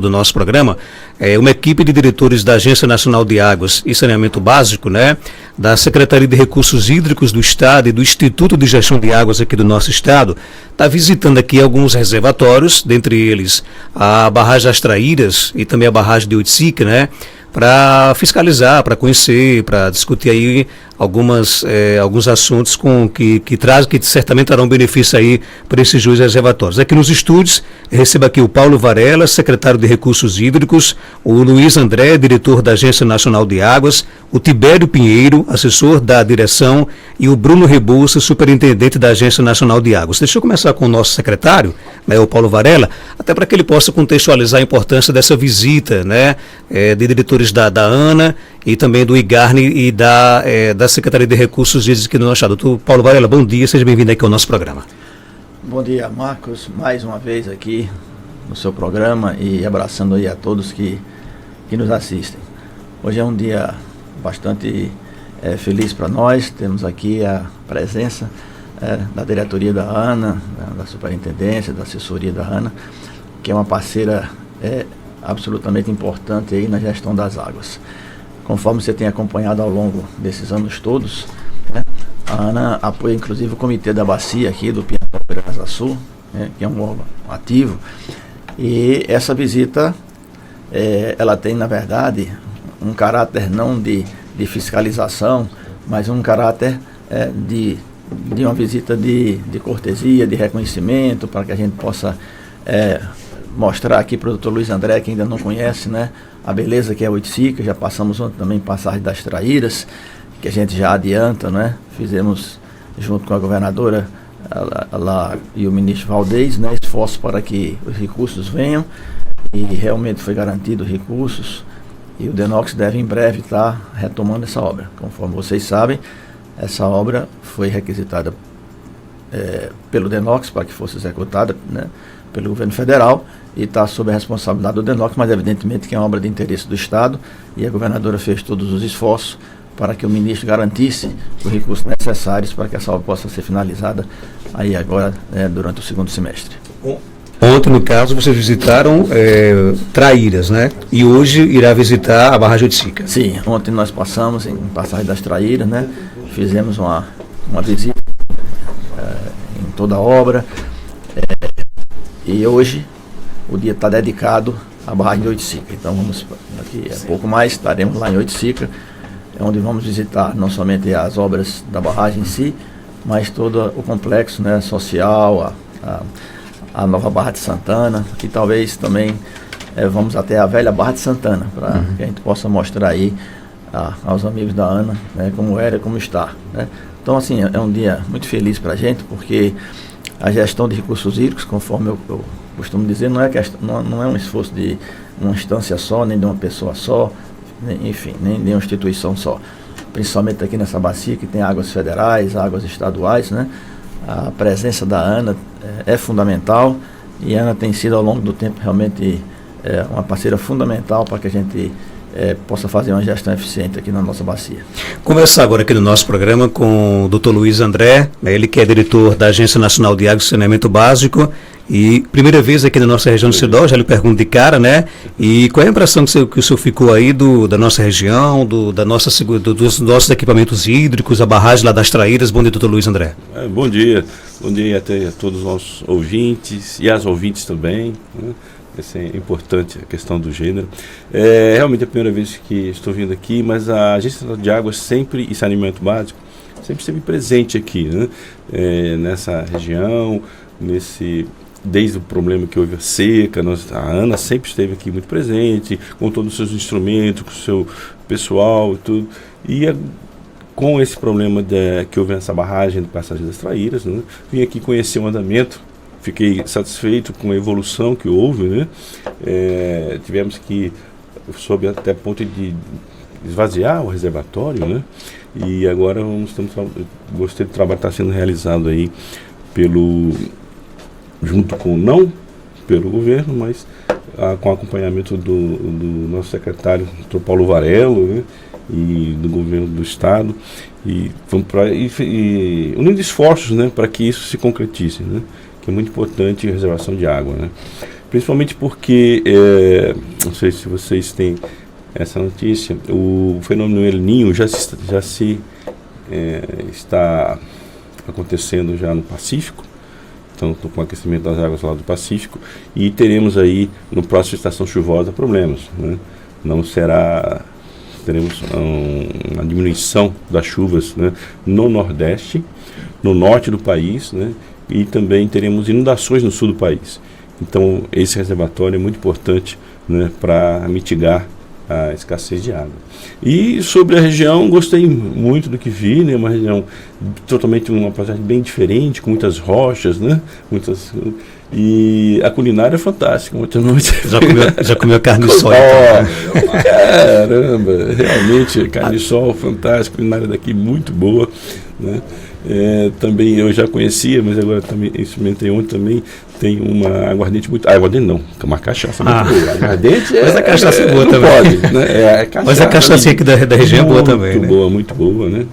do nosso programa, uma equipe de diretores da Agência Nacional de Águas e Saneamento Básico, né, da Secretaria de Recursos Hídricos do Estado e do Instituto de Gestão de Águas aqui do nosso Estado, está visitando aqui alguns reservatórios, dentre eles a barragem das Traíras e também a barragem de Oiticica, né, para fiscalizar, para conhecer, para discutir aí alguns assuntos que certamente trarão benefício aí para esses dois reservatórios. Aqui nos estúdios, recebo aqui o Paulo Varela, secretário de Recursos Hídricos, o Luiz André, diretor da Agência Nacional de Águas, o Tibério Pinheiro, assessor da direção, e o Bruno Rebouça, superintendente da Agência Nacional de Águas. Deixa eu começar com o nosso secretário, né, o Paulo Varela, até para que ele possa contextualizar a importância dessa visita, né, de diretores da ANA e também do IGARNE e da Secretaria de Recursos Hídricos aqui do nosso Estado. Doutor Paulo Varela, bom dia, seja bem-vindo aqui ao nosso programa. Bom dia, Marcos, mais uma vez aqui no seu programa e abraçando aí a todos que nos assistem. Hoje é um dia bastante feliz para nós, temos aqui a presença da diretoria da ANA, da superintendência, da assessoria da ANA, que é uma parceira absolutamente importante aí na gestão das águas. Conforme você tem acompanhado ao longo desses anos todos, né, a ANA apoia inclusive o Comitê da Bacia aqui do Piatã Sul, né, que é um órgão ativo, e essa visita ela tem, na verdade, um caráter não de fiscalização, mas um caráter de uma visita de cortesia, de reconhecimento, para que a gente possa mostrar aqui para o Dr. Luiz André, que ainda não conhece, né, a beleza que é Oiticica. Já passamos ontem também Passagem das Traíras, que a gente já adianta, né? Fizemos junto com a governadora lá e o ministro Valdez, né, esforço para que os recursos venham, e realmente foi garantido recursos, e o DENOX deve em breve estar retomando essa obra. Conforme vocês sabem, essa obra foi requisitada pelo DENOX para que fosse executada, né, pelo governo federal, e está sob a responsabilidade do DENOX, mas evidentemente que é uma obra de interesse do Estado, e a governadora fez todos os esforços para que o ministro garantisse os recursos necessários para que essa obra possa ser finalizada aí agora, durante o segundo semestre. Ontem, no caso, vocês visitaram Traíras, né? E hoje irá visitar a barragem de Oiticica. Sim, ontem nós passamos em Passagem das Traíras, né? Fizemos uma visita em toda a obra, e hoje o dia está dedicado à barragem de Oiticica. Então vamos, daqui a pouco mais, estaremos lá em Oiticica, onde vamos visitar não somente as obras da barragem em si, mas todo o complexo, né, social, a nova Barra de Santana, e talvez também vamos até a velha Barra de Santana, para que a gente possa mostrar aí aos amigos da ANA, né, como era e como está, né. Então, assim, é um dia muito feliz para a gente, porque a gestão de recursos hídricos, conforme eu costumo dizer, não é um esforço de uma instância só, nem de uma pessoa só, enfim, nem de uma instituição só. Principalmente aqui nessa bacia, que tem águas federais, águas estaduais, né? A presença da ANA é fundamental, e a ANA tem sido ao longo do tempo realmente uma parceira fundamental para que a gente possa fazer uma gestão eficiente aqui na nossa bacia. Conversar agora aqui no nosso programa com o Dr. Luiz André, ele que é diretor da Agência Nacional de Águas e Saneamento Básico, e primeira vez aqui na nossa região do Cidó, já lhe pergunto de cara, né? E qual é a impressão que o senhor ficou aí da nossa região, dos nossos equipamentos hídricos, a barragem lá das Traíras? Bom dia, Dr. Luiz André. Bom dia até a todos os nossos ouvintes e as ouvintes também, né? Essa é importante, a questão do gênero. Realmente é a primeira vez que estou vindo aqui, mas a Agência Nacional de Águas sempre, e Saneamento Básico, sempre esteve presente aqui, né? Nessa região, desde o problema que houve a seca, a ANA sempre esteve aqui muito presente, com todos os seus instrumentos, com o seu pessoal e tudo. E com esse problema que houve nessa barragem de Passagem das Traíras, né? Vim aqui conhecer o andamento. Fiquei satisfeito com a evolução que houve, né? Tivemos que, sob até ponto de esvaziar o reservatório, né? E agora gostei do trabalho que está sendo realizado aí junto com, não pelo governo, mas com acompanhamento do nosso secretário, Dr. Paulo Varela, né? E do governo do Estado, e unindo esforços, né, para que isso se concretize, né? Que é muito importante a reservação de água, né? principalmente porque, não sei se vocês têm essa notícia, o fenômeno El Niño já está acontecendo já no Pacífico, então com o aquecimento das águas lá do Pacífico, e teremos aí, no próximo estação chuvosa, problemas, né? Teremos uma diminuição das chuvas, né, no Nordeste, no Norte do país, né, e também teremos inundações no Sul do país. Então, esse reservatório é muito importante, né, para mitigar a escassez de água. E sobre a região, gostei muito do que vi, né? Uma região totalmente, uma paisagem bem diferente, com muitas rochas, né? E a culinária é fantástica, muita noite. Já comeu carne de sol? Caramba, realmente, carne de sol fantástica, culinária daqui muito boa, né? Também eu já conhecia, mas agora também experimentei ontem também. Tem uma aguardente muito... aguardente não, uma cachaça muito boa. Aguardente mas a cachaça é boa também. Pode, né? Cachaça, mas a cachaça aqui da região é boa também, né? Muito boa, né?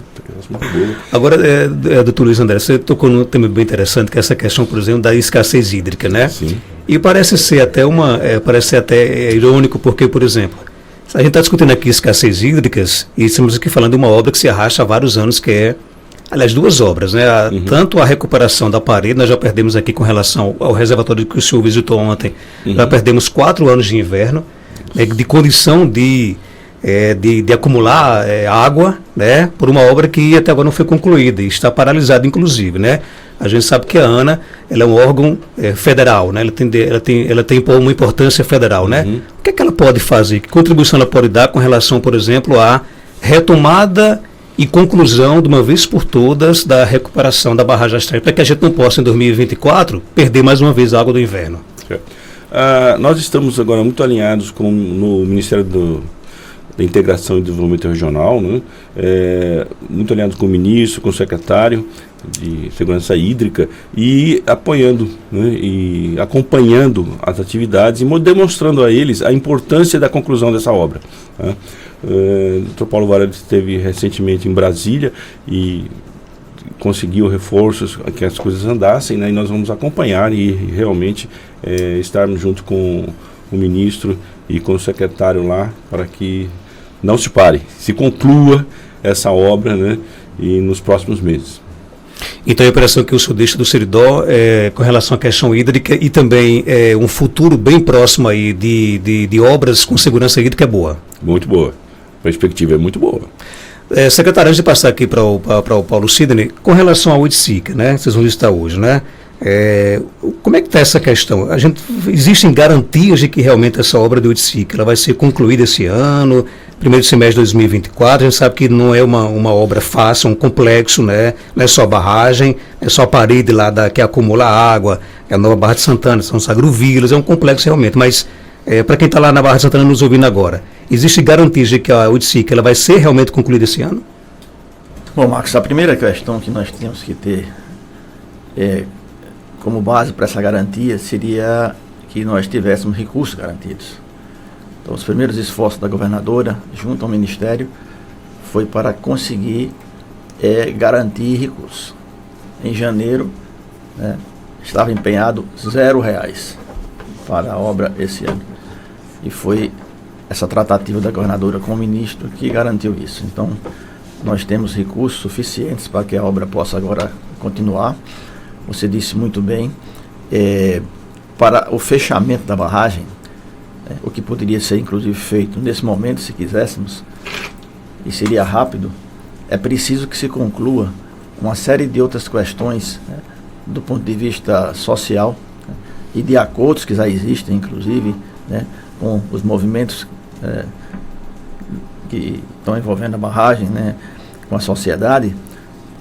Muito boa. Agora, doutor Luiz André, você tocou num tema bem interessante, que é essa questão, por exemplo, da escassez hídrica, né? Sim. E parece ser até irônico, porque, por exemplo, a gente está discutindo aqui escassez hídricas e estamos aqui falando de uma obra que se arrasta há vários anos, que é, aliás, duas obras, né? Tanto a recuperação da parede, nós já perdemos aqui com relação ao reservatório que o senhor visitou ontem, já perdemos 4 anos de inverno, né, de condição de acumular água, né, por uma obra que até agora não foi concluída e está paralisada, inclusive, né? A gente sabe que a ANA, ela é um órgão federal, né? Ela tem uma importância federal, né? O que é que ela pode fazer? Que contribuição ela pode dar com relação, por exemplo, à retomada e conclusão, de uma vez por todas, da recuperação da barragem Astral, para que a gente não possa, em 2024, perder mais uma vez a água do inverno? Nós estamos agora muito alinhados no Ministério da Integração e Desenvolvimento Regional, né? Muito alinhados com o ministro, com o secretário de Segurança Hídrica, e apoiando, né, e acompanhando as atividades e demonstrando a eles a importância da conclusão dessa obra, né? O Dr. Paulo Varela esteve recentemente em Brasília e conseguiu reforços que as coisas andassem, né, e nós vamos acompanhar e realmente estarmos junto com o ministro e com o secretário lá para que não se pare, se conclua essa obra, né, e nos próximos meses. Então a impressão que o senhor deixa do Seridó com relação à questão hídrica e também um futuro bem próximo aí de obras com segurança hídrica é boa? Muito boa. A perspectiva é muito boa. Secretário, antes de passar aqui para o Paulo Sidney, com relação ao Oiticica, né? Vocês vão visitar hoje, né? Como é que está essa questão? Existem garantias de que realmente essa obra do Oiticica ela vai ser concluída esse ano, primeiro semestre de 2024? A gente sabe que não é uma obra fácil, um complexo, né? Não é só a barragem, é só a parede lá que acumula água, é a nova Barra de Santana, são os agrovilas, é um complexo realmente, mas para quem está lá na Barra de Santana nos ouvindo agora, existe garantias de que a Oiticica ela vai ser realmente concluída esse ano? Bom, Marcos, a primeira questão que nós temos que ter como base para essa garantia seria que nós tivéssemos recursos garantidos. Então, os primeiros esforços da governadora, junto ao Ministério, foi para conseguir garantir recursos. Em janeiro, né, estava empenhado R$0 para a obra esse ano. E foi essa tratativa da governadora com o ministro que garantiu isso. Então, nós temos recursos suficientes para que a obra possa agora continuar. Você disse muito bem, para o fechamento da barragem, o que poderia ser inclusive feito nesse momento, se quiséssemos, e seria rápido, é preciso que se conclua uma série de outras questões, né, do ponto de vista social, né, e de acordos que já existem, inclusive, né, com os movimentos que estão envolvendo a barragem, né, com a sociedade,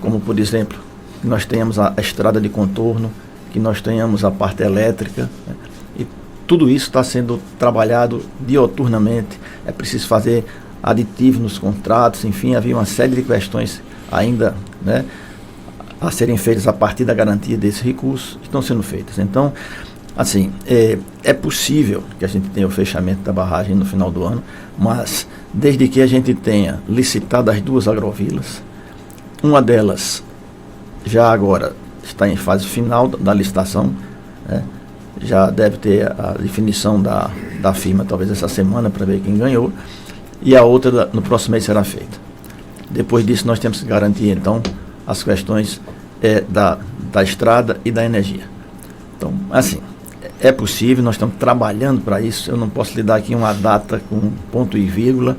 como, por exemplo, que nós tenhamos a estrada de contorno, que nós tenhamos a parte elétrica, né? E tudo isso está sendo trabalhado dioturnamente. É preciso fazer aditivo nos contratos, enfim, havia uma série de questões ainda, né, a serem feitas a partir da garantia desses recursos que estão sendo feitas. Então, assim, é possível que a gente tenha o fechamento da barragem no final do ano, mas desde que a gente tenha licitado as 2 agrovilas, uma delas já agora está em fase final da licitação, né, já deve ter a definição da firma, talvez essa semana, para ver quem ganhou, e a outra no próximo mês será feita. Depois disso, nós temos que garantir, então, as questões da estrada e da energia. Então, assim, é possível, nós estamos trabalhando para isso. Eu não posso lhe dar aqui uma data com ponto e vírgula,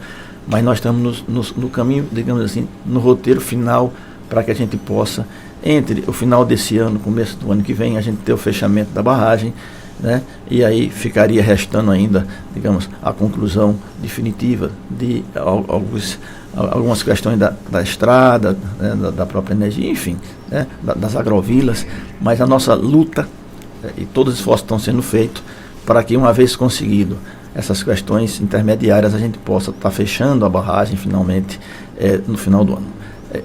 mas nós estamos no caminho, digamos assim, no roteiro final, para que a gente possa, entre o final desse ano, começo do ano que vem, a gente ter o fechamento da barragem, né? E aí ficaria restando ainda, digamos, a conclusão definitiva de algumas questões da estrada, né? da própria energia, enfim, né? Das agrovilas, mas a nossa luta e todos os esforços estão sendo feitos para que, uma vez conseguido essas questões intermediárias, a gente possa estar fechando a barragem finalmente no final do ano.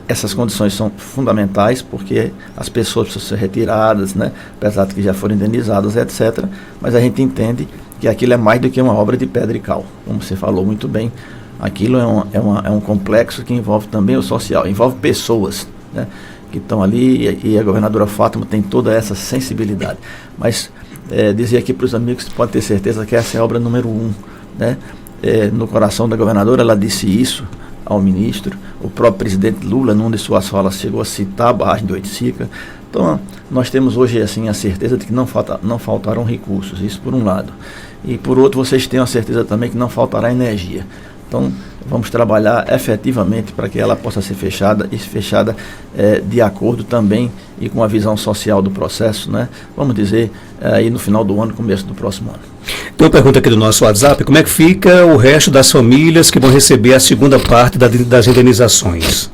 Essas condições são fundamentais porque as pessoas precisam ser retiradas, né? Apesar de que já foram indenizadas, etc. Mas a gente entende que aquilo é mais do que uma obra de pedra e cal, como você falou muito bem. Aquilo é um complexo que envolve também o social, envolve pessoas, né? Que estão ali, e a governadora Fátima tem toda essa sensibilidade. Mas dizer aqui para os amigos que pode ter certeza que essa é a obra número 1, né? No coração da governadora, ela disse isso ao ministro. O próprio presidente Lula, numa de suas falas, chegou a citar a barragem de Oiticica. Então, nós temos hoje assim a certeza de que não faltarão recursos, isso por um lado. E por outro, vocês têm a certeza também que não faltará energia. Então, vamos trabalhar efetivamente para que ela possa ser fechada, e fechada de acordo também e com a visão social do processo, né? Vamos dizer, aí no final do ano, começo do próximo ano. Tem uma pergunta aqui do nosso WhatsApp: como é que fica o resto das famílias que vão receber a segunda parte das indenizações?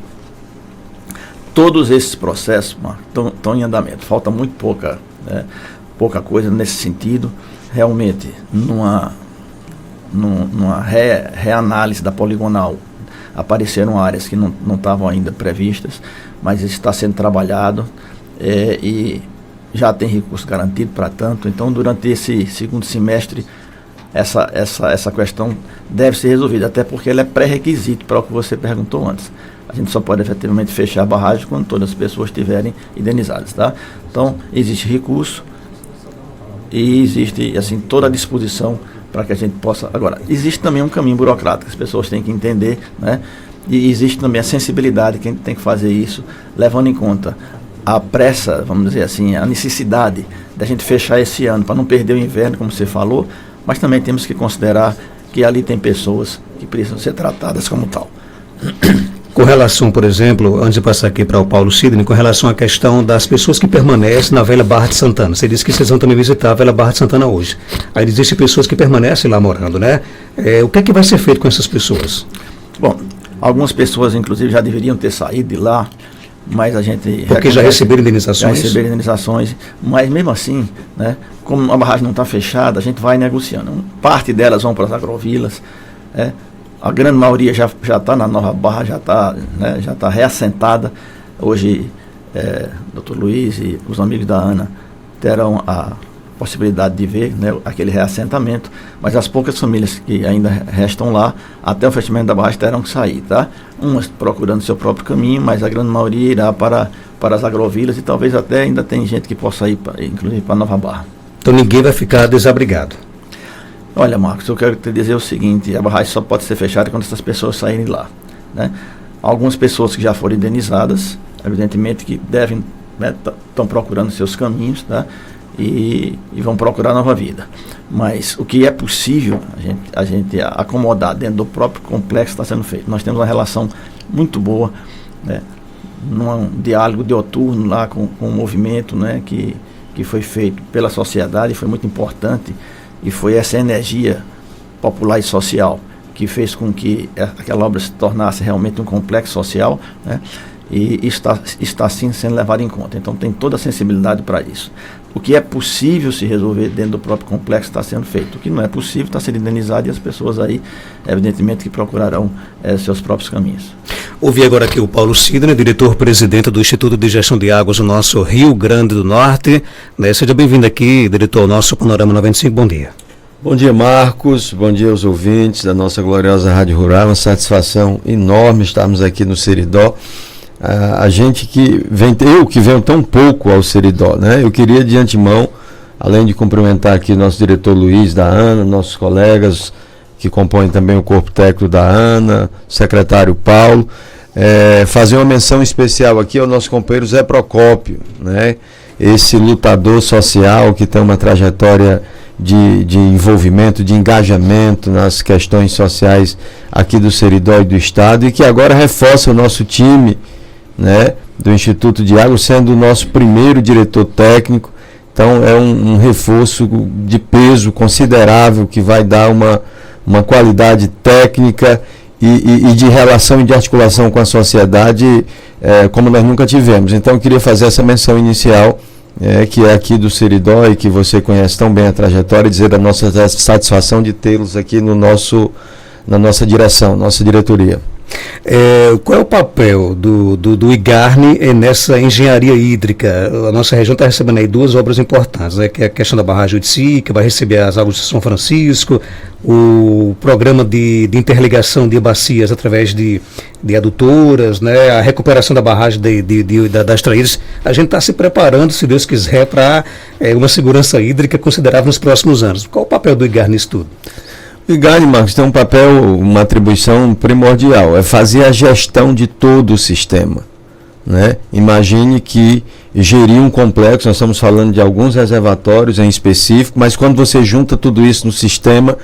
Todos esses processos estão em andamento, falta muito pouca coisa nesse sentido. Realmente, numa reanálise da poligonal, apareceram áreas que não estavam ainda previstas, mas isso está sendo trabalhado e já tem recurso garantido para tanto. Então, durante esse segundo semestre, essa questão deve ser resolvida, até porque ela é pré-requisito para o que você perguntou antes. A gente só pode efetivamente fechar a barragem quando todas as pessoas estiverem indenizadas, tá? Então, existe recurso e existe, assim, toda a disposição para que a gente possa... Agora, existe também um caminho burocrático que as pessoas têm que entender, né? E existe também a sensibilidade que a gente tem que fazer isso, levando em conta a pressa, vamos dizer assim, a necessidade da gente fechar esse ano para não perder o inverno, como você falou, mas também temos que considerar que ali tem pessoas que precisam ser tratadas como tal. Com relação, por exemplo, antes de passar aqui para o Paulo Sidney, com relação à questão das pessoas que permanecem na velha Barra de Santana. Você disse que vocês vão também visitar a velha Barra de Santana hoje. Aí existem pessoas que permanecem lá morando, né? O que é que vai ser feito com essas pessoas? Bom, algumas pessoas, inclusive, já deveriam ter saído de lá, mas a gente... Porque já receberam indenizações? Já receberam indenizações, mas mesmo assim, né, como a barragem não está fechada, a gente vai negociando. Parte delas vão para as agrovilas, a grande maioria já está na nova barra, já está reassentada. Hoje, Dr. Luiz e os amigos da Ana terão a possibilidade de ver, né, aquele reassentamento, mas as poucas famílias que ainda restam lá, até o fechamento da barragem, terão que sair, tá? Umas procurando seu próprio caminho, mas a grande maioria irá para as agrovilas, e talvez até ainda tem gente que possa ir, inclusive, para Nova Barra. Então ninguém vai ficar desabrigado? Olha, Marcos, eu quero te dizer o seguinte: a barragem só pode ser fechada quando essas pessoas saírem lá, né? Algumas pessoas que já foram indenizadas, evidentemente que devem, né, estão procurando seus caminhos, tá? E vão procurar nova vida. Mas o que é possível a gente acomodar dentro do próprio complexo está sendo feito. Nós temos uma relação muito boa, né, num diálogo diuturno lá com o movimento, né, que foi feito pela sociedade, foi muito importante, e foi essa energia popular e social que fez com que aquela obra se tornasse realmente um complexo social, né, e está sim sendo levado em conta. Então tem toda a sensibilidade para isso. O que é possível se resolver dentro do próprio complexo está sendo feito. O que não é possível está sendo indenizado, e as pessoas aí, evidentemente, que procurarão seus próprios caminhos. Ouvi agora aqui o Paulo Sidney, diretor-presidente do Instituto de Gestão de Águas do nosso Rio Grande do Norte. Seja bem-vindo aqui, diretor, ao nosso Panorama 95. Bom dia. Bom dia, Marcos. Bom dia aos ouvintes da nossa gloriosa Rádio Rural. Uma satisfação enorme estarmos aqui no Seridó. A gente que venho tão pouco ao Seridó, né? Eu queria de antemão além de cumprimentar aqui nosso diretor Luiz da ANA, nossos colegas que compõem também o corpo técnico da ANA, secretário Paulo, fazer uma menção especial aqui ao nosso companheiro Zé Procópio, né? Esse lutador social que tem uma trajetória de envolvimento, de engajamento nas questões sociais aqui do Seridó e do Estado, e que agora reforça o nosso time, né, do Instituto de Água, sendo o nosso primeiro diretor técnico. Então é um reforço de peso considerável que vai dar uma qualidade técnica e de relação e de articulação com a sociedade como nós nunca tivemos. Então eu queria fazer essa menção inicial, que é aqui do Seridó e que você conhece tão bem a trajetória, e dizer da nossa satisfação de tê-los aqui na nossa direção, nossa diretoria. Qual é o papel do IGARNE nessa engenharia hídrica? A nossa região está recebendo aí 2 obras importantes, né, que é a questão da barragem Uitci, que vai receber as águas de São Francisco, o programa de interligação de bacias através de adutoras, né, a recuperação da barragem das traíras. A gente está se preparando, se Deus quiser, para uma segurança hídrica considerável nos próximos anos. Qual o papel do IGARNE nisso tudo? O IGARNE, Marcos, tem um papel, uma atribuição primordial, é fazer a gestão de todo o sistema, né? Imagine que gerir um complexo, nós estamos falando de alguns reservatórios em específico, mas quando você junta tudo isso no sistema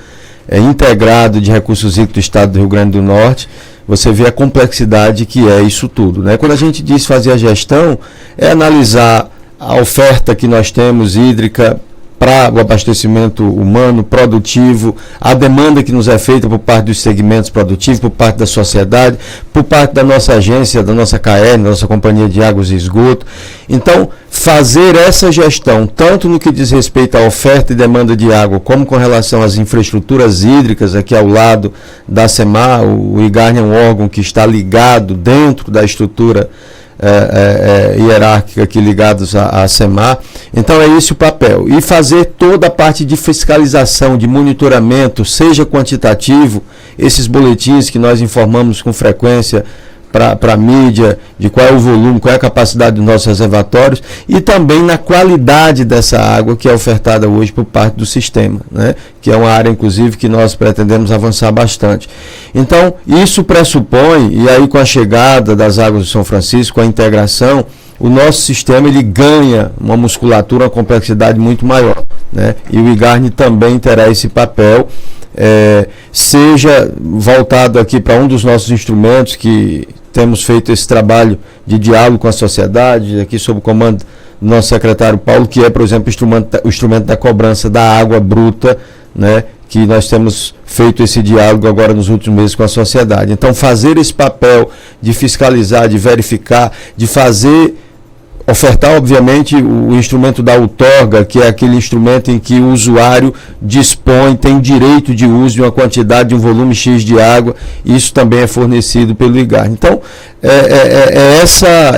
integrado de recursos hídricos do Estado do Rio Grande do Norte, você vê a complexidade que é isso tudo, né? Quando a gente diz fazer a gestão, é analisar a oferta que nós temos hídrica para o abastecimento humano, produtivo, a demanda que nos é feita por parte dos segmentos produtivos, por parte da sociedade, por parte da nossa agência, da nossa CAER, da nossa Companhia de Águas e Esgoto. Então, fazer essa gestão, tanto no que diz respeito à oferta e demanda de água, como com relação às infraestruturas hídricas, aqui ao lado da SEMAR, o IGARNE é um órgão que está ligado dentro da estrutura hierárquica aqui ligados à SEMAR. Então é esse o papel, e fazer toda a parte de fiscalização, de monitoramento, seja quantitativo, esses boletins que nós informamos com frequência para a mídia, de qual é o volume, qual é a capacidade dos nossos reservatórios, e também na qualidade dessa água que é ofertada hoje por parte do sistema, né? Que é uma área, inclusive, que nós pretendemos avançar bastante. Então, isso pressupõe, e aí com a chegada das águas de São Francisco, com a integração, o nosso sistema ele ganha uma musculatura, uma complexidade muito maior, né? E o IGARNE também terá esse papel, seja voltado aqui para um dos nossos instrumentos, que temos feito esse trabalho de diálogo com a sociedade, aqui sob o comando do nosso secretário Paulo, que é, por exemplo, o instrumento da cobrança da água bruta, né, que nós temos feito esse diálogo agora nos últimos meses com a sociedade. Então, fazer esse papel de fiscalizar, de verificar, de ofertar, obviamente, o instrumento da outorga, que é aquele instrumento em que o usuário dispõe, tem direito de uso de uma quantidade, de um volume X de água, e isso também é fornecido pelo IGARNE. Então,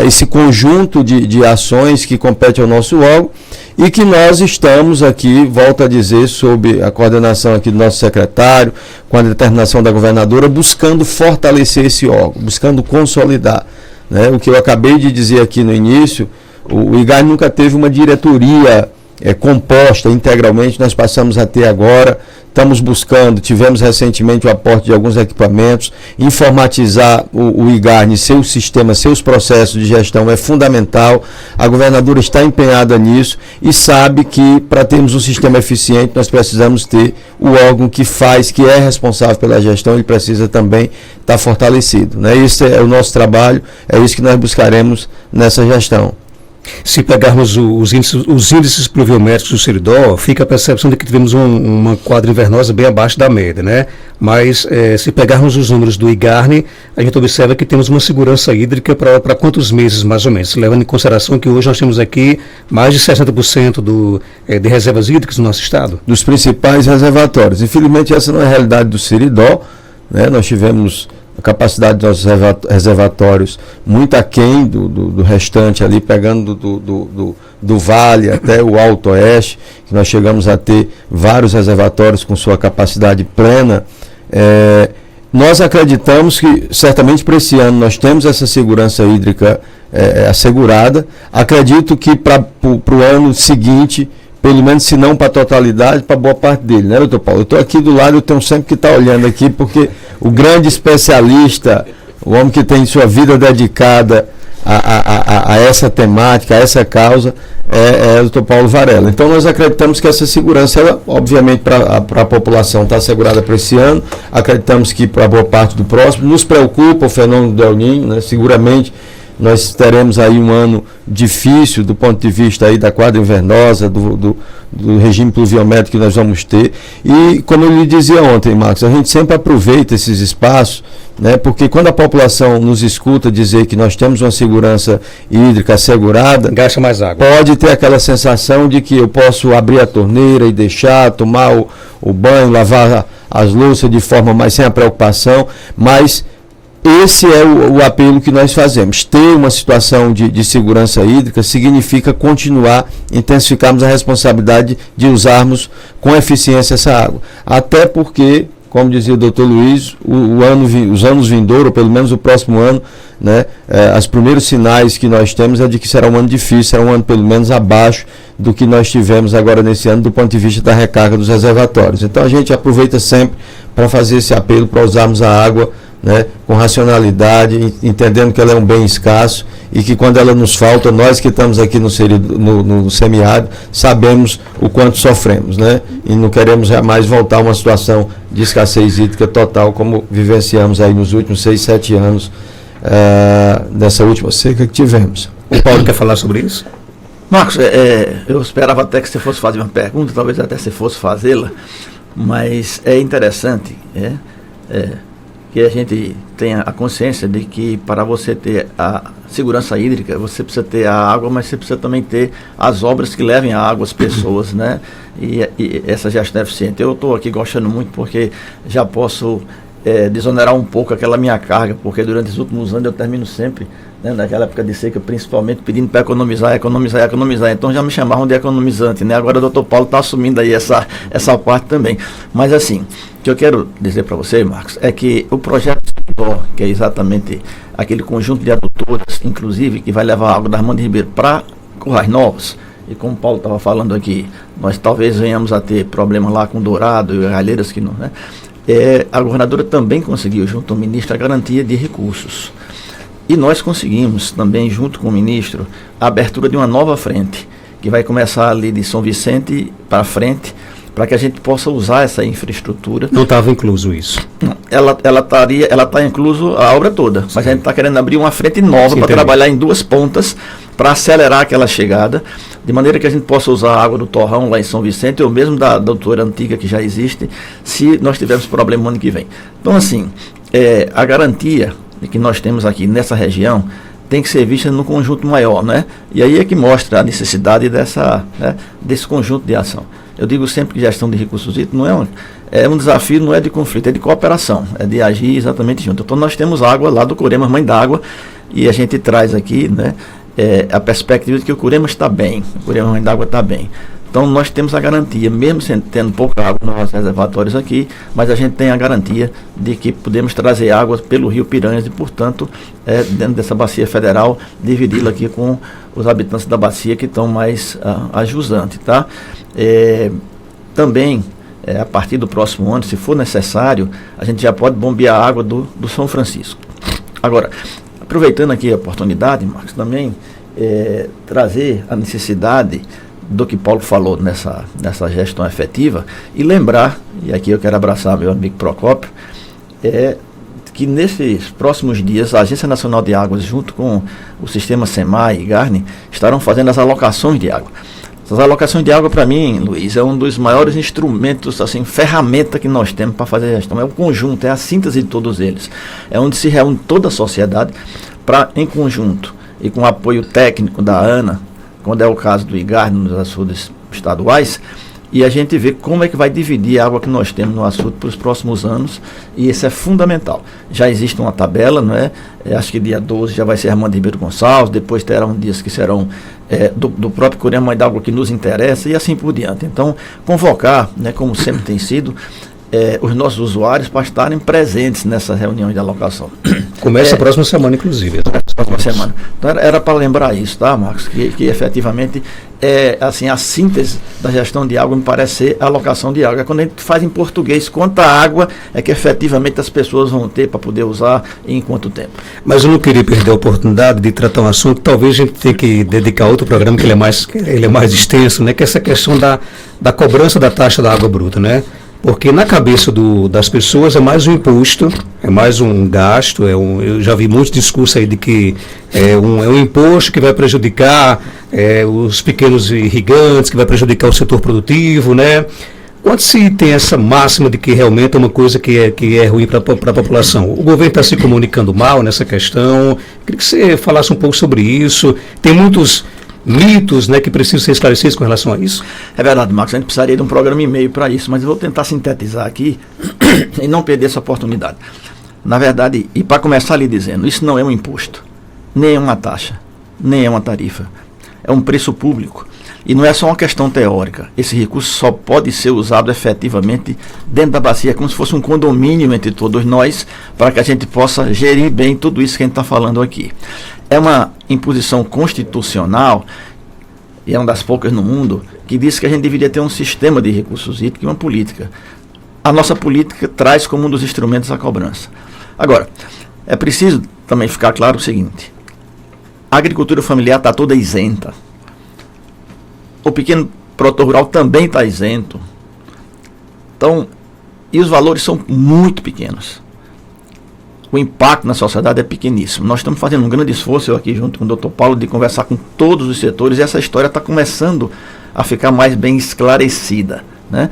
esse conjunto de ações que compete ao nosso órgão, e que nós estamos aqui, volto a dizer, sob a coordenação aqui do nosso secretário, com a determinação da governadora, buscando fortalecer esse órgão, buscando consolidar. Né? O que eu acabei de dizer aqui no início, o IGARNE nunca teve uma diretoria composta integralmente, nós passamos a ter agora, estamos buscando, tivemos recentemente o aporte de alguns equipamentos, informatizar o IGARNE, seu sistema, seus processos de gestão é fundamental, a governadora está empenhada nisso e sabe que para termos um sistema eficiente nós precisamos ter o órgão que é responsável pela gestão, ele precisa também estar fortalecido, né? Esse é o nosso trabalho, é isso que nós buscaremos nessa gestão. Se pegarmos os índices pluviométricos do Seridó, fica a percepção de que tivemos uma quadra invernosa bem abaixo da média, né? Mas se pegarmos os números do IGARNE, a gente observa que temos uma segurança hídrica para quantos meses, mais ou menos, levando em consideração que hoje nós temos aqui mais de 60% de reservas hídricas no nosso estado. Dos principais reservatórios. Infelizmente essa não é a realidade do Seridó, né? Nós tivemos a capacidade dos nossos reservatórios muito aquém do restante ali, pegando do Vale até o Alto Oeste, que nós chegamos a ter vários reservatórios com sua capacidade plena. Nós acreditamos que, certamente para esse ano, nós temos essa segurança hídrica assegurada. Acredito que para o ano seguinte pelo menos se não para a totalidade, para boa parte dele, né, doutor Paulo? Eu estou aqui do lado, eu tenho sempre que estar olhando aqui, porque o grande especialista, o homem que tem sua vida dedicada a essa temática, a essa causa, é o doutor Paulo Varela. Então nós acreditamos que essa segurança, ela, obviamente, para a população está assegurada para esse ano, acreditamos que para boa parte do próximo. Nos preocupa o fenômeno do El Niño, né? Seguramente nós teremos aí um ano difícil do ponto de vista aí da quadra invernosa, do regime pluviométrico que nós vamos ter. E, como eu lhe dizia ontem, Marcos, a gente sempre aproveita esses espaços, né, porque quando a população nos escuta dizer que nós temos uma segurança hídrica assegurada, gasta mais água. Pode ter aquela sensação de que eu posso abrir a torneira e deixar, tomar o banho, lavar as louças de forma mais sem a preocupação, mas esse é o apelo que nós fazemos. Ter uma situação de segurança hídrica significa continuar, intensificarmos a responsabilidade de usarmos com eficiência essa água. Até porque, como dizia o doutor Luiz, os anos vindouros, ou pelo menos o próximo ano, né, os primeiros sinais que nós temos é de que será um ano difícil, será um ano pelo menos abaixo do que nós tivemos agora nesse ano, do ponto de vista da recarga dos reservatórios. Então a gente aproveita sempre para fazer esse apelo, para usarmos a água, né, com racionalidade, entendendo que ela é um bem escasso e que quando ela nos falta, nós que estamos aqui no semiárido, sabemos o quanto sofremos, né, e não queremos jamais voltar a uma situação de escassez hídrica total como vivenciamos aí nos últimos 6, 7 anos dessa última seca que tivemos. O Paulo quer falar sobre isso? Marcos, eu esperava até que você fosse fazer uma pergunta, talvez até você fosse fazê-la, mas é interessante, que a gente tenha a consciência de que para você ter a segurança hídrica, você precisa ter a água, mas você precisa também ter as obras que levem a água às pessoas, né? E essa gestão é eficiente. Eu estou aqui gostando muito porque já posso desonerar um pouco aquela minha carga, porque durante os últimos anos eu termino sempre, né, naquela época de seca, principalmente pedindo para economizar. Então já me chamavam de economizante, né? Agora o doutor Paulo está assumindo aí essa parte também. Mas assim, o que eu quero dizer para você, Marcos, é que o projeto que é exatamente aquele conjunto de adutoras, inclusive, que vai levar a água da Armando Ribeiro para Currais Novos, e como o Paulo estava falando aqui, nós talvez venhamos a ter problema lá com Dourado e Galheiras que não, né? A governadora também conseguiu, junto ao ministro, a garantia de recursos. E nós conseguimos também, junto com o ministro, a abertura de uma nova frente, que vai começar ali de São Vicente para frente, para que a gente possa usar essa infraestrutura. Não estava incluso isso? Ela está incluso a obra toda, Sim. Mas a gente está querendo abrir uma frente nova para trabalhar em duas pontas, para acelerar aquela chegada, de maneira que a gente possa usar a água do torrão lá em São Vicente, ou mesmo da doutora antiga que já existe, se nós tivermos problema no ano que vem. Então, assim, a garantia que nós temos aqui nessa região tem que ser vista no conjunto maior, né? E aí é que mostra a necessidade desse conjunto de ação. Eu digo sempre que gestão de recursos hídricos não é um desafio, não é de conflito, é de cooperação, é de agir exatamente junto. Então nós temos água lá do Curemas, Mãe d'Água, e a gente traz aqui, né, a perspectiva de que o Curemas está bem, o Curemas, Mãe d'Água está bem. Então nós temos a garantia, mesmo tendo pouca água nos reservatórios aqui, mas a gente tem a garantia de que podemos trazer água pelo rio Piranhas e, portanto, dentro dessa bacia federal, dividi-la aqui com os habitantes da bacia que estão mais ajusantes, tá? Também, a partir do próximo ano, se for necessário, a gente já pode bombear a água do São Francisco. Agora, aproveitando aqui a oportunidade, Marcos, também trazer a necessidade do que Paulo falou nessa gestão efetiva e lembrar, e aqui eu quero abraçar meu amigo Procópio, que nesses próximos dias a Agência Nacional de Águas, junto com o sistema SEMAI e GARNE, estarão fazendo as alocações de água. Essas alocações de água, para mim, Luiz, é um dos maiores instrumentos, assim, ferramenta que nós temos para fazer a gestão. É o conjunto, é a síntese de todos eles. É onde se reúne toda a sociedade para, em conjunto, e com apoio técnico da ANA, quando é o caso do IGARNE nos açudes estaduais, e a gente vê como é que vai dividir a água que nós temos no açude para os próximos anos, e isso é fundamental. Já existe uma tabela, não é? Acho que dia 12 já vai ser Armando Ribeiro Gonçalves, depois terão dias que serão do próprio Curemas, Mãe d'Água, que nos interessa, e assim por diante. Então, convocar, né, como sempre tem sido, os nossos usuários para estarem presentes nessas reuniões de alocação. Começa a próxima semana, inclusive. próxima semana. Então era para lembrar isso, tá, Marcos? Que efetivamente assim, a síntese da gestão de água me parece ser a alocação de água. Quando a gente faz em português, quanta água é que efetivamente as pessoas vão ter para poder usar e em quanto tempo. Mas eu não queria perder a oportunidade de tratar um assunto que talvez a gente tenha que dedicar a outro programa, que ele é mais extenso, né? Que é essa questão da cobrança da taxa da água bruta, né? Porque na cabeça das pessoas é mais um imposto, é mais um gasto, eu já vi muitos discursos aí de que é um imposto que vai prejudicar os pequenos irrigantes, que vai prejudicar o setor produtivo, né? Quando se tem essa máxima de que realmente é uma coisa que é ruim para a população, o governo está se comunicando mal nessa questão. Queria que você falasse um pouco sobre isso. Tem muitos mitos, né, que precisam ser esclarecidos com relação a isso? É verdade, Marcos, a gente precisaria de um programa e meio para isso, mas eu vou tentar sintetizar aqui e não perder essa oportunidade. Na verdade, e para começar lhe dizendo, isso não é um imposto, nem é uma taxa, nem é uma tarifa. É um preço público. E não é só uma questão teórica. Esse recurso só pode ser usado efetivamente dentro da bacia, como se fosse um condomínio entre todos nós, para que a gente possa gerir bem tudo isso que a gente está falando aqui. É uma imposição constitucional, e é uma das poucas no mundo, que diz que a gente deveria ter um sistema de recursos hídricos e uma política. A nossa política traz como um dos instrumentos a cobrança. Agora, é preciso também ficar claro o seguinte: a agricultura familiar está toda isenta. O pequeno produtor rural também está isento. Então, e os valores são muito pequenos. O impacto na sociedade é pequeníssimo. Nós estamos fazendo um grande esforço, eu aqui junto com o Dr. Paulo, de conversar com todos os setores, e essa história está começando a ficar mais bem esclarecida, né?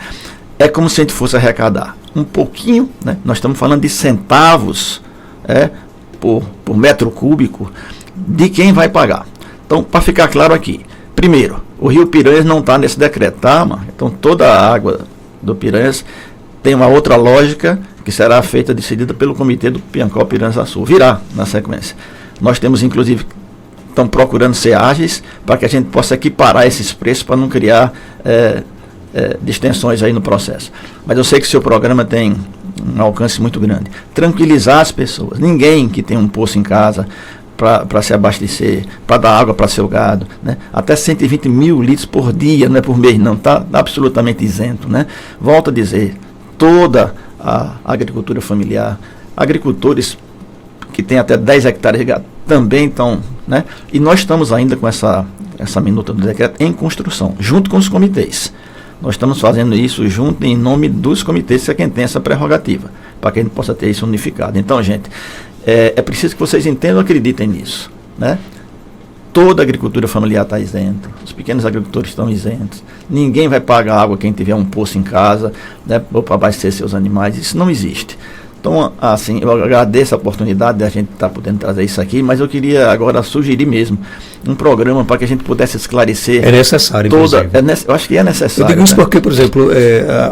É como se a gente fosse arrecadar um pouquinho, né? Nós estamos falando de centavos por metro cúbico de quem vai pagar. Então, para ficar claro aqui, primeiro, o Rio Piranhas não está nesse decreto, tá, mano? Então toda a água do Piranhas tem uma outra lógica que será feita, decidida pelo comitê do Piancó Piranhas Sul. Virá na sequência. Nós temos, inclusive, estão procurando ser ágeis para que a gente possa equiparar esses preços para não criar distensões aí no processo. Mas eu sei que o seu programa tem um alcance muito grande. Tranquilizar as pessoas. Ninguém que tem um poço em casa para se abastecer, para dar água para seu gado, né? Até 120 mil litros por dia, não é por mês não, está absolutamente isento, né? Volto a dizer, toda a agricultura familiar, agricultores que têm até 10 hectares de gado também estão, né? E nós estamos ainda com essa minuta do decreto em construção, junto com os comitês. Nós estamos fazendo isso junto em nome dos comitês, que é quem tem essa prerrogativa, para que a gente possa ter isso unificado. Então, gente, é preciso que vocês entendam e acreditem nisso, né? Toda a agricultura familiar está isenta, os pequenos agricultores estão isentos, ninguém vai pagar água quem tiver um poço em casa, né, para abastecer seus animais, isso não existe. Então, assim, eu agradeço a oportunidade de a gente estar podendo trazer isso aqui, mas eu queria agora sugerir mesmo um programa para que a gente pudesse esclarecer. É necessário, inclusive. Eu acho que é necessário. Eu digo isso, né? Porque, por exemplo,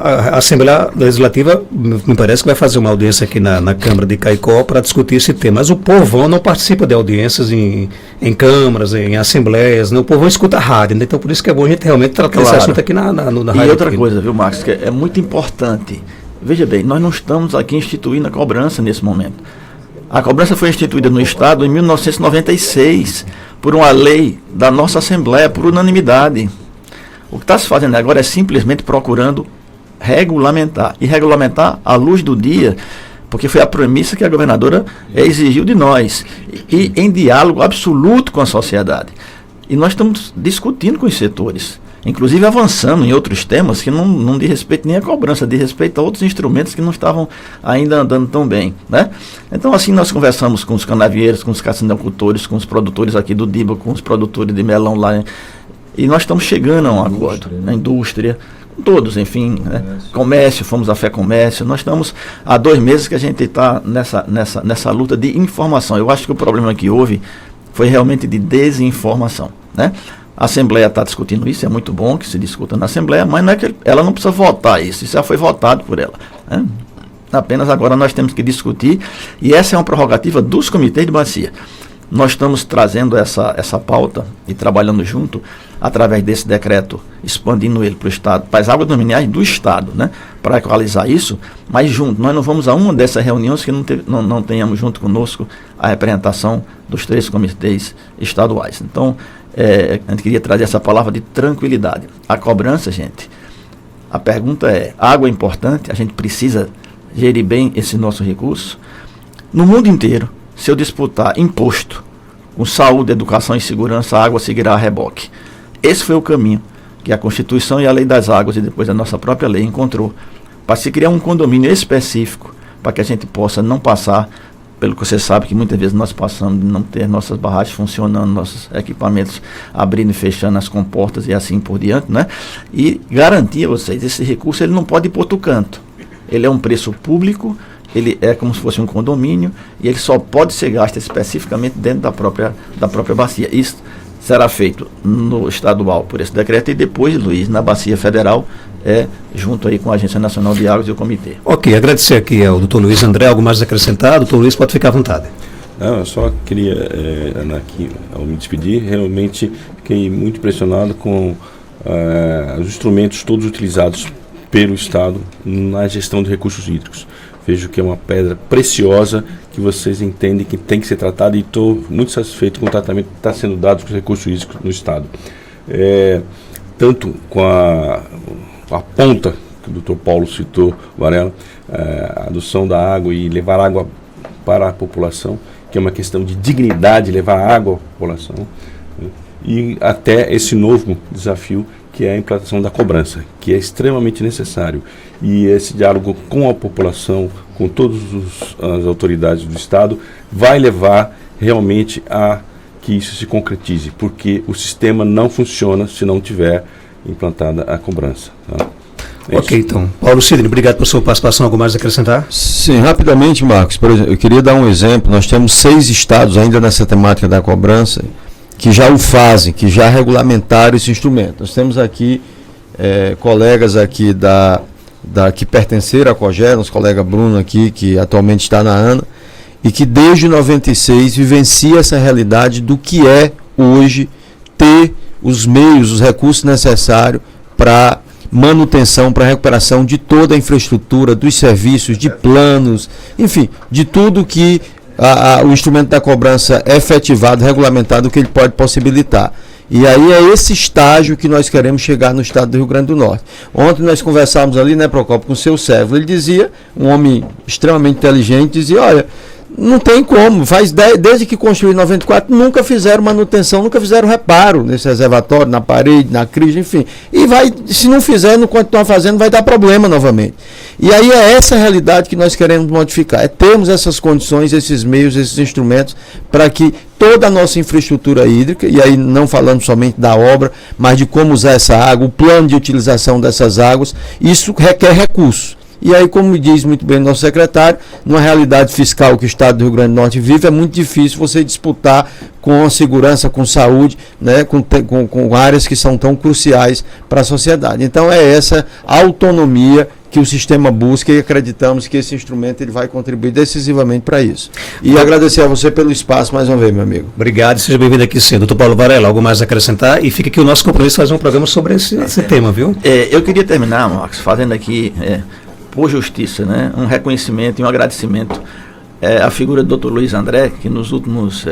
a Assembleia Legislativa me parece que vai fazer uma audiência aqui na Câmara de Caicó para discutir esse tema, mas o povão não participa de audiências em câmaras, em assembleias, né? O povão escuta a rádio, né? Então por isso que é bom a gente realmente tratar esse assunto aqui na rádio. E outra coisa, viu, Marcos, que é muito importante. Veja bem, nós não estamos aqui instituindo a cobrança nesse momento. A cobrança foi instituída no Estado em 1996 por uma lei da nossa Assembleia, por unanimidade. O que está se fazendo agora é simplesmente procurando regulamentar. E regulamentar à luz do dia, porque foi a premissa que a governadora exigiu de nós. E em diálogo absoluto com a sociedade. E nós estamos discutindo com os setores. Inclusive avançando em outros temas que não diz respeito nem à cobrança, diz respeito a outros instrumentos que não estavam ainda andando tão bem, né? Então, assim, nós conversamos com os canavieiros, com os caçanicultores, com os produtores aqui do Diba, com os produtores de melão lá, e nós estamos chegando a um acordo, na indústria, com todos, enfim, né? Comércio, fomos a Fé Comércio, nós estamos há 2 meses que a gente está nessa luta de informação. Eu acho que o problema que houve foi realmente de desinformação, né? A Assembleia está discutindo isso, é muito bom que se discuta na Assembleia, mas não é que ela não precisa votar isso já foi votado por ela, né? Apenas agora nós temos que discutir, e essa é uma prerrogativa dos comitês de bacia. nós estamos trazendo essa pauta e trabalhando junto através desse decreto, expandindo ele para o Estado, para as águas dominiais do Estado, né, para equalizar isso, mas junto, nós não vamos a uma dessas reuniões que não tenhamos junto conosco a representação dos 3 comitês estaduais. Então, a gente queria trazer essa palavra de tranquilidade. A cobrança, gente, a pergunta é, água é importante, a gente precisa gerir bem esse nosso recurso. No mundo inteiro, se eu disputar imposto com saúde, educação e segurança, a água seguirá a reboque. Esse foi o caminho que a Constituição e a Lei das Águas, e depois a nossa própria lei, encontrou para se criar um condomínio específico para que a gente possa não passar pelo que você sabe que muitas vezes nós passamos de não ter nossas barragens funcionando, nossos equipamentos abrindo e fechando as comportas e assim por diante, né? E garantir a vocês, esse recurso ele não pode ir para outro canto. Ele é um preço público, ele é como se fosse um condomínio e ele só pode ser gasto especificamente dentro da própria bacia. Isso será feito no estadual por esse decreto e depois, Luiz, na bacia federal, junto aí com a Agência Nacional de Águas e o comitê. Ok, agradecer aqui ao doutor Luiz André, algo mais a acrescentar? Doutor Luiz, pode ficar à vontade. Não, eu só queria, aqui, ao me despedir, realmente fiquei muito impressionado com os instrumentos todos utilizados pelo Estado na gestão de recursos hídricos. Vejo que é uma pedra preciosa que vocês entendem que tem que ser tratada e estou muito satisfeito com o tratamento que está sendo dado com os recursos hídricos no Estado. Tanto com a ponta que o Dr. Paulo citou, Varela, a adoção da água e levar água para a população, que é uma questão de dignidade, levar água à população, né? E até esse novo desafio que é a implantação da cobrança, que é extremamente necessário. E esse diálogo com a população, com todas as autoridades do Estado, vai levar realmente a que isso se concretize, porque o sistema não funciona se não tiver implantada a cobrança. Tá? Ok, então. Paulo Sidney, obrigado por sua participação. Algo mais a acrescentar? Sim, rapidamente, Marcos. Por exemplo, eu queria dar um exemplo. Nós temos 6 estados ainda nessa temática da cobrança que já o fazem, que já regulamentaram esse instrumento. Nós temos aqui colegas aqui que pertenceram à COGER, nosso colega Bruno aqui, que atualmente está na ANA, e que desde 96 vivencia essa realidade do que é hoje ter os meios, os recursos necessários para manutenção, para recuperação de toda a infraestrutura, dos serviços, de planos, enfim, de tudo que o instrumento da cobrança é efetivado, regulamentado, que ele pode possibilitar. E aí é esse estágio que nós queremos chegar no estado do Rio Grande do Norte. Ontem nós conversávamos ali, né, Procópio, com o seu Sérgio. Ele dizia, um homem extremamente inteligente, dizia, olha, não tem como, desde que construíram em 94, nunca fizeram manutenção, nunca fizeram reparo nesse reservatório, na parede, na crista, enfim. E se não fizer, não continuar fazendo, vai dar problema novamente. E aí é essa realidade que nós queremos modificar, é termos essas condições, esses meios, esses instrumentos, para que toda a nossa infraestrutura hídrica, e aí não falando somente da obra, mas de como usar essa água, o plano de utilização dessas águas, isso requer recursos. E aí, como diz muito bem o nosso secretário, numa realidade fiscal que o Estado do Rio Grande do Norte vive, é muito difícil você disputar com a segurança, com saúde, né, com áreas que são tão cruciais para a sociedade. Então, é essa autonomia que o sistema busca e acreditamos que esse instrumento ele vai contribuir decisivamente para isso. E agradecer a você pelo espaço mais uma vez, meu amigo. Obrigado, seja bem-vindo aqui sim. Doutor Paulo Varela, algo mais a acrescentar? E fica aqui o nosso compromisso de fazer um programa sobre esse tema, viu? Eu queria terminar, Marcos, fazendo aqui... por justiça, né? Um reconhecimento e um agradecimento à figura do Dr. Luiz André, que nos últimos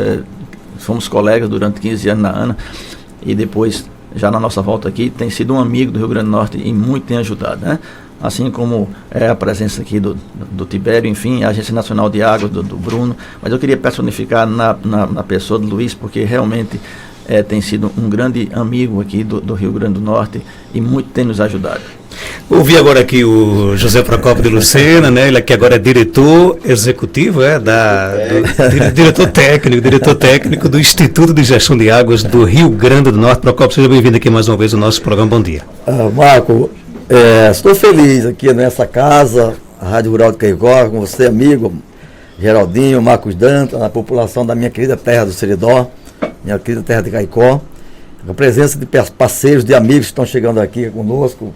fomos colegas durante 15 anos na ANA e depois, já na nossa volta aqui, tem sido um amigo do Rio Grande do Norte e muito tem ajudado, né? Assim como a presença aqui do Tibério, enfim, a Agência Nacional de Águas, do Bruno, mas eu queria personificar na pessoa do Luiz, porque realmente tem sido um grande amigo aqui do Rio Grande do Norte e muito tem nos ajudado. Ouvi agora aqui o José Procópio de Lucena, né? Ele aqui agora é diretor executivo, diretor técnico do Instituto de Gestão de Águas do Rio Grande do Norte. Procópio, seja bem-vindo aqui mais uma vez ao nosso programa. Bom dia. Marco, estou feliz aqui nessa casa, a Rádio Rural de Caicó, com você, amigo, Geraldinho, Marcos Dantas, na população da minha querida terra do Seridó, minha querida terra de Caicó, com a presença de parceiros, de amigos que estão chegando aqui conosco,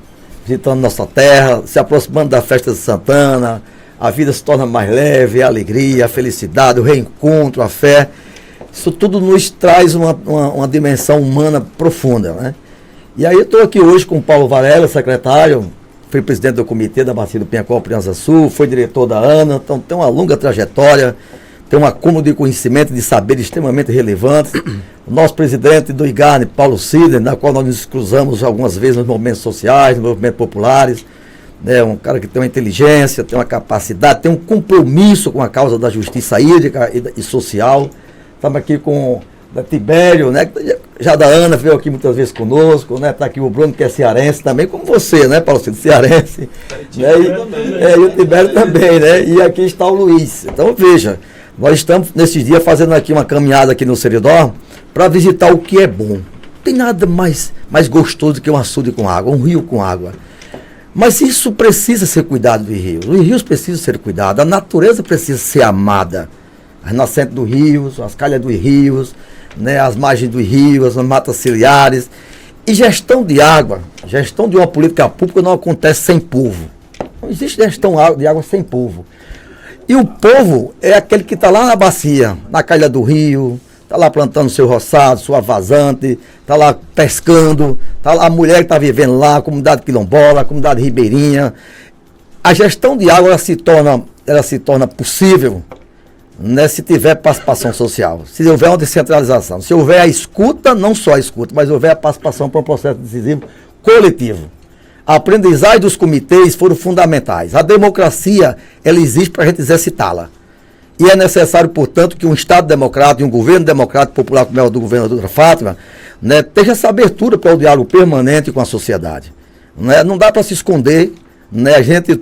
visitando nossa terra, se aproximando da festa de Santana. A vida se torna mais leve, a alegria, a felicidade, o reencontro, a fé. Isso tudo nos traz uma dimensão humana profunda, né? E aí eu estou aqui hoje com o Paulo Varela, secretário, fui presidente do comitê da Bacia do Pinhacó, Criança Sul, foi diretor da ANA, então tem uma longa trajetória, tem um acúmulo de conhecimento e de saberes extremamente relevantes. O nosso presidente do IGARNE, Paulo Sidney, na qual nós nos cruzamos algumas vezes nos movimentos sociais, nos movimentos populares, né? Um cara que tem uma inteligência, tem uma capacidade, tem um compromisso com a causa da justiça hídrica e social. Estamos aqui com o Tibério, né? Já da ANA veio aqui muitas vezes conosco, né? Está aqui o Bruno, que é cearense também, como você, né, Paulo Sidney, cearense. E o Tibério também, né? E aqui está o Luiz. Então, veja, nós estamos nesses dias fazendo aqui uma caminhada aqui no Seridó para visitar o que é bom. Não tem nada mais gostoso do que um açude com água, um rio com água. Mas isso precisa ser cuidado dos rios. Os rios precisam ser cuidados, a natureza precisa ser amada. As nascentes dos rios, as calhas dos rios, né, as margens dos rios, as matas ciliares. E gestão de água, gestão de uma política pública não acontece sem povo. Não existe gestão de água sem povo. E o povo é aquele que está lá na bacia, na calha do rio, está lá plantando seu roçado, sua vazante, está lá pescando, está lá a mulher que está vivendo lá, a comunidade quilombola, a comunidade ribeirinha. A gestão de água ela se torna possível, né, se tiver participação social, se houver uma descentralização, se houver a escuta, não só a escuta, mas houver a participação para um processo decisivo coletivo. A aprendizagem dos comitês foram fundamentais. A democracia, ela existe para a gente exercitá-la. E é necessário, portanto, que um Estado democrático e um governo democrático popular, como é o do governador Fátima, né, tenha essa abertura para o diálogo permanente com a sociedade. Né? Não dá para se esconder. Né? Eu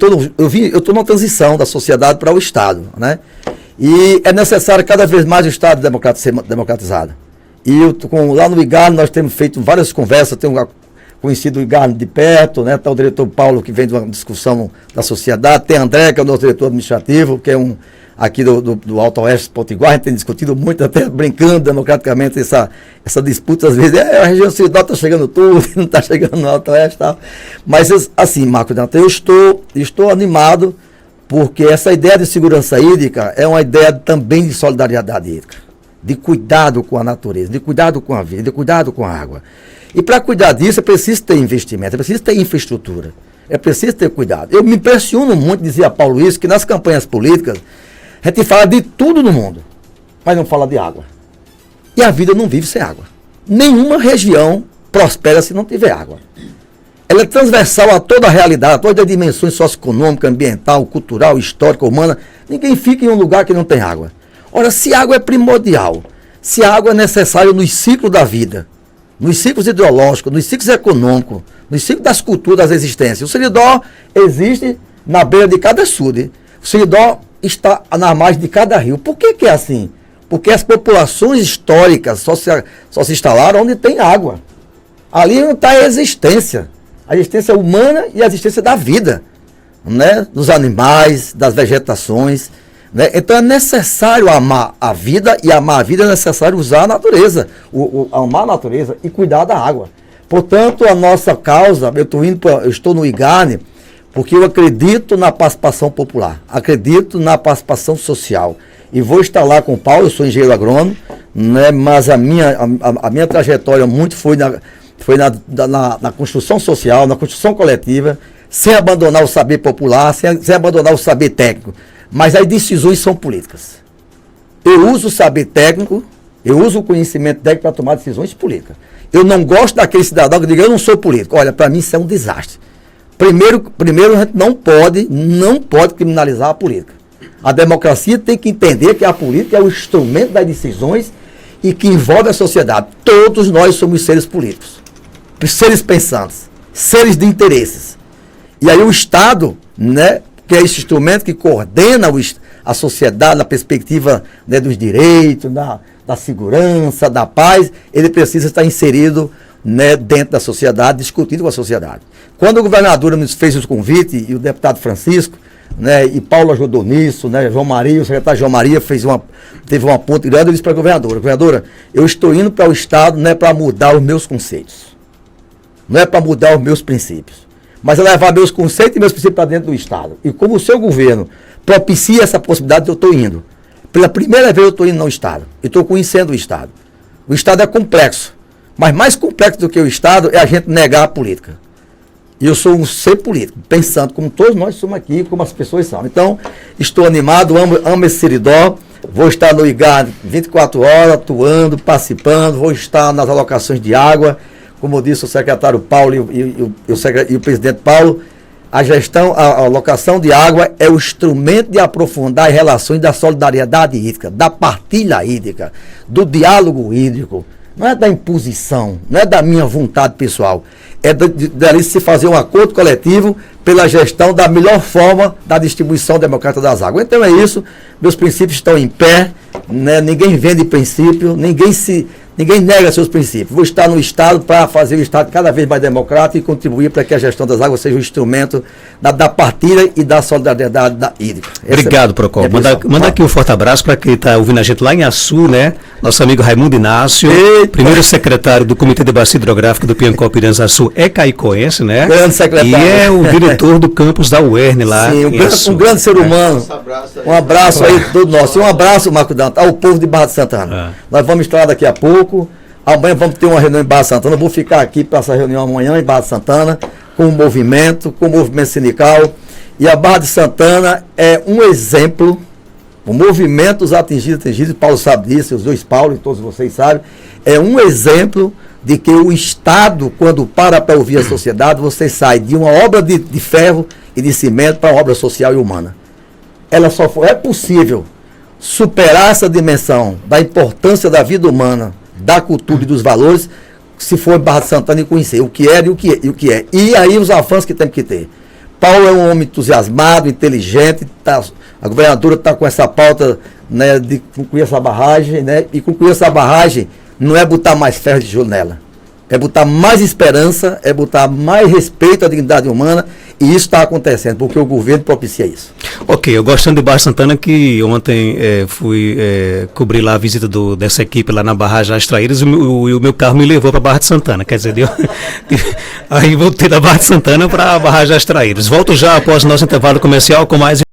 estou numa transição da sociedade para o Estado. Né? E é necessário cada vez mais o Estado ser democratizado. E lá no IGARNE nós temos feito várias conversas, tenho conhecido o IGARNE de perto, né? Está o diretor Paulo, que vem de uma discussão da sociedade, tem André, que é o nosso diretor administrativo, que é aqui do Alto Oeste Potiguar, a gente tem discutido muito, até brincando democraticamente essa disputa, às vezes, a região Seridó está chegando tudo, não está chegando no Alto Oeste e tal. Mas, assim, Marcos Dantas, eu estou animado, porque essa ideia de segurança hídrica é uma ideia também de solidariedade hídrica, de cuidado com a natureza, de cuidado com a vida, de cuidado com a água. E para cuidar disso é preciso ter investimento, é preciso ter infraestrutura, é preciso ter cuidado. Eu me impressiono muito, dizia Paulo isso, que nas campanhas políticas a gente fala de tudo no mundo, mas não fala de água. E a vida não vive sem água. Nenhuma região prospera se não tiver água. Ela é transversal a toda a realidade, a todas as dimensões socioeconômica, ambiental, cultural, histórica, humana. Ninguém fica em um lugar que não tem água. Ora, se água é primordial, se a água é necessária nos ciclos da vida, nos ciclos ideológicos, nos ciclos econômicos, nos ciclos das culturas, das existências. O Seridó existe na beira de cada açude. O Seridó está na margem de cada rio. Por que é assim? Porque as populações históricas só se instalaram onde tem água. Ali não está a existência humana e a existência da vida, né? Dos animais, das vegetações. Né? Então é necessário amar a vida, e amar a vida é necessário usar a natureza, amar a natureza e cuidar da água. Portanto, a nossa causa, eu estou no IGARNE, porque eu acredito na participação popular, acredito na participação social. E vou estar lá com o Paulo, eu sou engenheiro agrônomo, né, mas a minha trajetória muito foi na construção social, na construção coletiva, sem abandonar o saber popular, sem abandonar o saber técnico. Mas as decisões são políticas. Eu uso o saber técnico, eu uso o conhecimento técnico para tomar decisões políticas. Eu não gosto daquele cidadão que diga, eu não sou político. Olha, para mim isso é um desastre. Primeiro, a gente não pode criminalizar a política. A democracia tem que entender que a política é o instrumento das decisões e que envolve a sociedade. Todos nós somos seres políticos, seres pensantes, seres de interesses. E aí o Estado, né, que é esse instrumento que coordena a sociedade na perspectiva, né, dos direitos, da segurança, da paz, ele precisa estar inserido, né, dentro da sociedade, discutindo com a sociedade. Quando o governador nos fez o convite, e o deputado Francisco, né, e Paulo ajudou nisso, né, João Maria, o secretário João Maria teve uma ponte grande, eu disse para a governadora, eu estou indo para o Estado não é para mudar os meus conceitos, não é para mudar os meus princípios, mas é levar meus conceitos e meus princípios para dentro do Estado. E como o seu governo propicia essa possibilidade, eu estou indo. Pela primeira vez eu estou indo no Estado. E estou conhecendo o Estado. O Estado é complexo. Mas mais complexo do que o Estado é a gente negar a política. E eu sou um ser político, pensando como todos nós somos aqui, como as pessoas são. Então, estou animado, amo esse Seridó. Vou estar no IGAD 24 horas, atuando, participando. Vou estar nas alocações de água. Como disse o secretário Paulo e o presidente Paulo, a alocação de água é o instrumento de aprofundar as relações da solidariedade hídrica, da partilha hídrica, do diálogo hídrico. Não é da imposição, não é da minha vontade pessoal. É dali se fazer um acordo coletivo pela gestão da melhor forma da distribuição democrática das águas. Então é isso, meus princípios estão em pé, né? Ninguém vende princípio, ninguém nega seus princípios. Vou estar no Estado para fazer o Estado cada vez mais democrático e contribuir para que a gestão das águas seja um instrumento da partilha e da solidariedade hídrica. Obrigado, Procol. Manda aqui um forte abraço para quem está ouvindo a gente lá em Açu, né? Nosso amigo Raimundo Inácio, primeiro secretário do Comitê de Bacia Hidrográfica do Piancó Piranha-Açu, é caicoense, né? Grande secretário. E é o diretor do campus da UERN lá. Sim, um grande ser humano. Um abraço aí todo nosso. E um abraço, Marco Danta, ao povo de Barra de Santana. Nós vamos estar daqui a pouco. Amanhã vamos ter uma reunião em Barra de Santana. Eu vou ficar aqui para essa reunião amanhã em Barra de Santana, com o movimento sindical. E a Barra de Santana é um exemplo. O movimento, os atingidos, Paulo sabe disso, os dois Paulo, todos vocês sabem, é um exemplo de que o Estado, quando para ouvir a sociedade, você sai de uma obra de ferro e de cimento para uma obra social e humana. É possível superar essa dimensão da importância da vida humana, da cultura e dos valores, se for em Barra de Santana e conhecer o que era e o que é. E aí os avanços que temos que ter. Paulo é um homem entusiasmado, inteligente, a governadora está com essa pauta, né, de concluir essa barragem, né, e concluir essa barragem não é botar mais ferro de tijolo nela, é botar mais esperança, é botar mais respeito à dignidade humana, e isso está acontecendo, porque o governo propicia isso. Ok, eu gostando de Barra Santana, que ontem fui cobrir lá a visita dessa equipe lá na barragem As Traíras, e o meu carro me levou para Barra de Santana, quer dizer, aí voltei da Barra de Santana para a barragem As Traíras. Volto já após o nosso intervalo comercial com mais